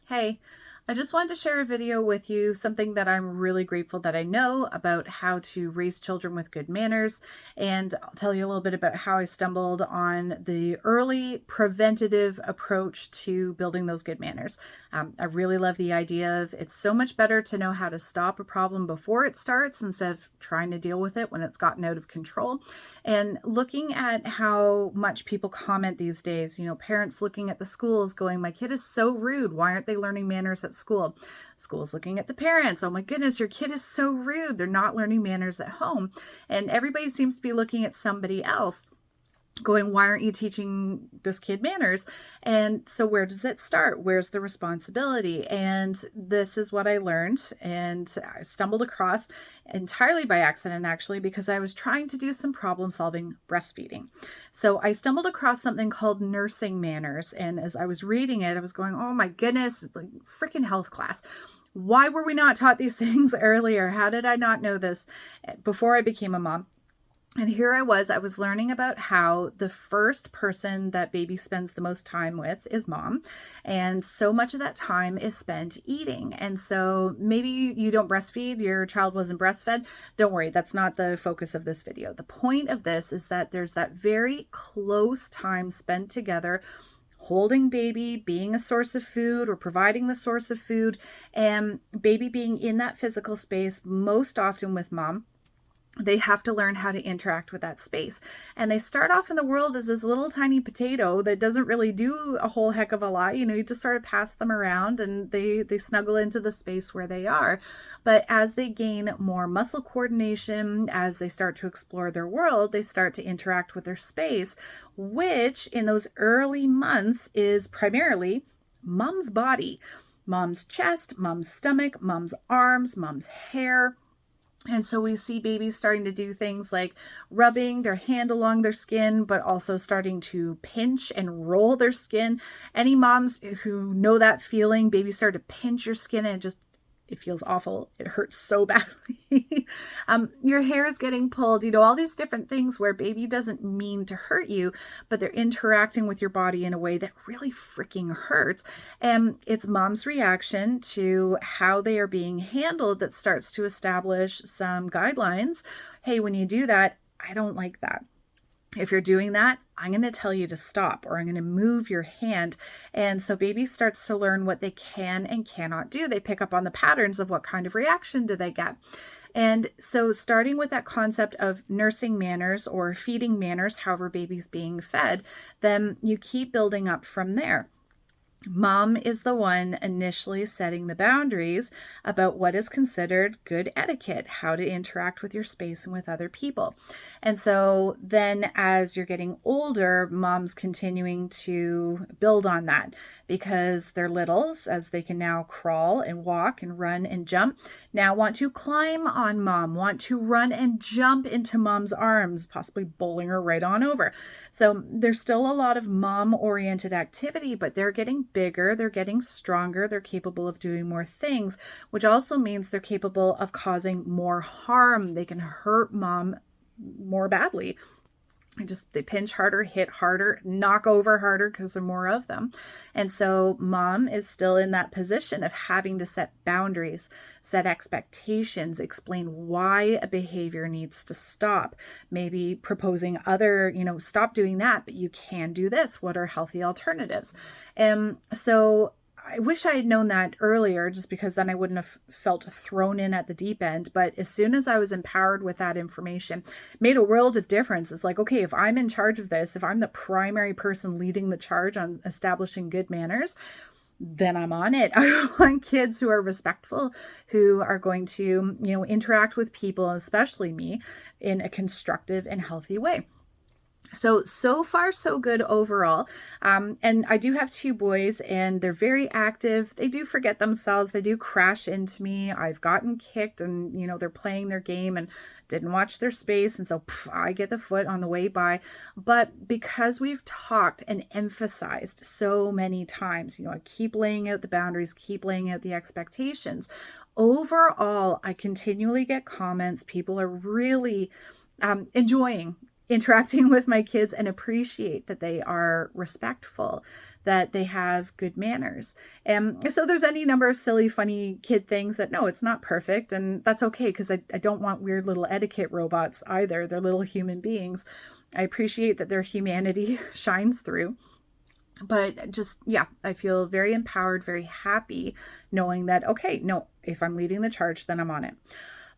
Hey, I just wanted to share a video with you, something that I'm really grateful that I know about how to raise children with good manners. And I'll tell you a little bit about how I stumbled on the early preventative approach to building those good manners. I really love the idea of it's so much better to know how to stop a problem before it starts instead of trying to deal with it when it's gotten out of control. And looking at how much people comment these days, parents looking at the schools going, my kid is so rude. Why aren't they learning manners at school? School's looking at the parents. Oh my goodness, your kid is so rude. They're not learning manners at home. And everybody seems to be looking at somebody else going, why aren't you teaching this kid manners? And so where does it start? Where's the responsibility? And this is what I learned, and I stumbled across entirely by accident, actually, because I was trying to do some problem solving breastfeeding. So I stumbled across something called nursing manners. And as I was reading it, I was going, oh my goodness, it's like freaking health class. Why were we not taught these things earlier? How did I not know this before I became a mom? And here I was learning about how the first person that baby spends the most time with is mom. And so much of that time is spent eating. And so maybe you don't breastfeed, your child wasn't breastfed. Don't worry, that's not the focus of this video. The point of this is that there's that very close time spent together holding baby, being a source of food or providing the source of food, and baby being in that physical space, most often with mom. They have to learn how to interact with that space. And they start off in the world as this little tiny potato that doesn't really do a whole heck of a lot. You just sort of pass them around and they snuggle into the space where they are. But as they gain more muscle coordination, as they start to explore their world, they start to interact with their space, which in those early months is primarily mom's body, mom's chest, mom's stomach, mom's arms, mom's hair. And so we see babies starting to do things like rubbing their hand along their skin, but also starting to pinch and roll their skin. Any moms who know that feeling, babies start to pinch your skin and it feels awful. It hurts so badly. Your hair is getting pulled, all these different things where baby doesn't mean to hurt you, but they're interacting with your body in a way that really freaking hurts. And it's mom's reaction to how they are being handled that starts to establish some guidelines. Hey, when you do that, I don't like that. If you're doing that, I'm going to tell you to stop, or I'm going to move your hand. And so baby starts to learn what they can and cannot do. They pick up on the patterns of what kind of reaction do they get. And so starting with that concept of nursing manners or feeding manners, however baby's being fed, then you keep building up from there. Mom is the one initially setting the boundaries about what is considered good etiquette, how to interact with your space and with other people. And so then as you're getting older, mom's continuing to build on that because they're littles, as they can now crawl and walk and run and jump, now want to climb on mom, want to run and jump into mom's arms, possibly bowling her right on over. So there's still a lot of mom-oriented activity, but they're getting bigger, they're getting stronger, they're capable of doing more things, which also means they're capable of causing more harm. They can hurt mom more badly. They pinch harder, hit harder, knock over harder because there are more of them. And so mom is still in that position of having to set boundaries, set expectations, explain why a behavior needs to stop, maybe proposing other, stop doing that, but you can do this. What are healthy alternatives? And so I wish I had known that earlier, just because then I wouldn't have felt thrown in at the deep end. But as soon as I was empowered with that information, it made a world of difference. It's like, okay, if I'm in charge of this, if I'm the primary person leading the charge on establishing good manners, then I'm on it. I want kids who are respectful, who are going to, interact with people, especially me, in a constructive and healthy way. So far, so good overall. And I do have two boys and they're very active. They do forget themselves. They do crash into me. I've gotten kicked and, they're playing their game and didn't watch their space. And so I get the foot on the way by. But because we've talked and emphasized so many times, I keep laying out the boundaries, keep laying out the expectations. Overall, I continually get comments. People are really enjoying interacting with my kids and appreciate that they are respectful, that they have good manners. And so there's any number of silly, funny kid things that, no, it's not perfect. And that's okay, because I don't want weird little etiquette robots either. They're little human beings. I appreciate that their humanity shines through. But just, yeah, I feel very empowered, very happy knowing that, okay, no, if I'm leading the charge, then I'm on it.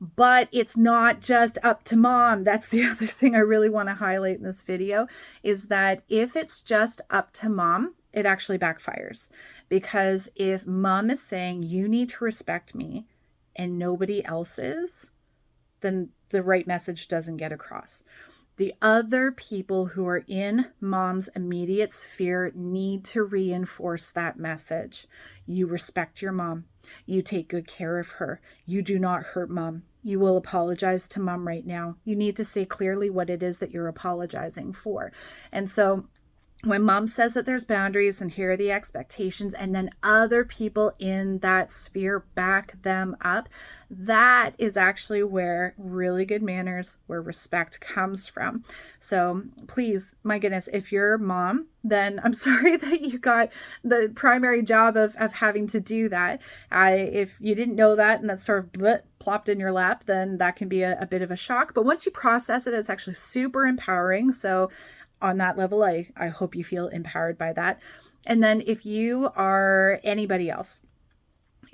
But it's not just up to mom. That's the other thing I really want to highlight in this video, is that if it's just up to mom, it actually backfires. Because if mom is saying, you need to respect me, and nobody else is, then the right message doesn't get across. The other people who are in mom's immediate sphere need to reinforce that message. You respect your mom. You take good care of her. You do not hurt mom. You will apologize to mom right now. You need to say clearly what it is that you're apologizing for. And so when mom says that there's boundaries and here are the expectations, and then other people in that sphere back them up, that is actually where really good manners, where respect comes from. So please, my goodness, if you're mom, then I'm sorry that you got the primary job of having to do that. If you didn't know that and that's sort of plopped in your lap, then that can be a bit of a shock. But once you process it, it's actually super empowering. So on that level, I hope you feel empowered by that. And then if you are anybody else,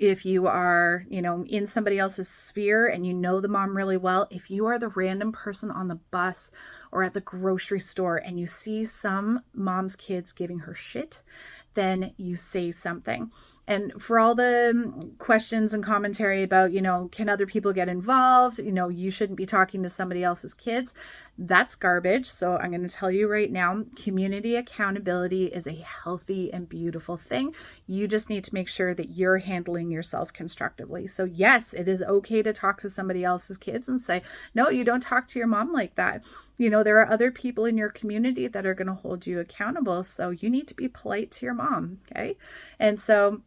if you are, in somebody else's sphere and you know the mom really well, if you are the random person on the bus or at the grocery store and you see some mom's kids giving her shit, then you say something. And for all the questions and commentary about, can other people get involved? You shouldn't be talking to somebody else's kids. That's garbage. So I'm going to tell you right now, community accountability is a healthy and beautiful thing. You just need to make sure that you're handling yourself constructively. So yes, it is okay to talk to somebody else's kids and say, no, you don't talk to your mom like that. There are other people in your community that are going to hold you accountable. So you need to be polite to your mom. Okay. And so,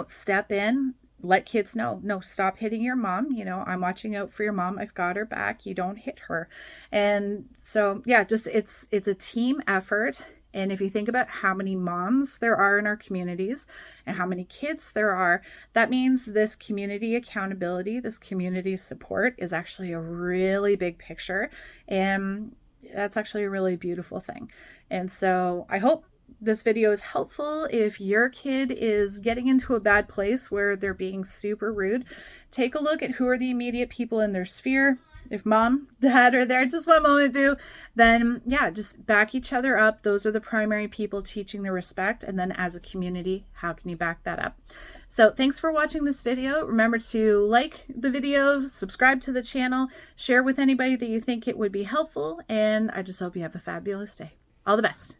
step in, let kids know, no, stop hitting your mom. I'm watching out for your mom. I've got her back. You don't hit her. And so, yeah, just it's a team effort. And if you think about how many moms there are in our communities and how many kids there are, that means this community accountability, this community support is actually a really big picture. And that's actually a really beautiful thing. And so I hope this video is helpful. If your kid is getting into a bad place where they're being super rude, take a look at who are the immediate people in their sphere. If mom, dad are there, just one moment, boo, then yeah, just back each other up. Those are the primary people teaching the respect. And then as a community, how can you back that up? So thanks for watching this video. Remember to like the video, subscribe to the channel, share with anybody that you think it would be helpful. And I just hope you have a fabulous day. All the best.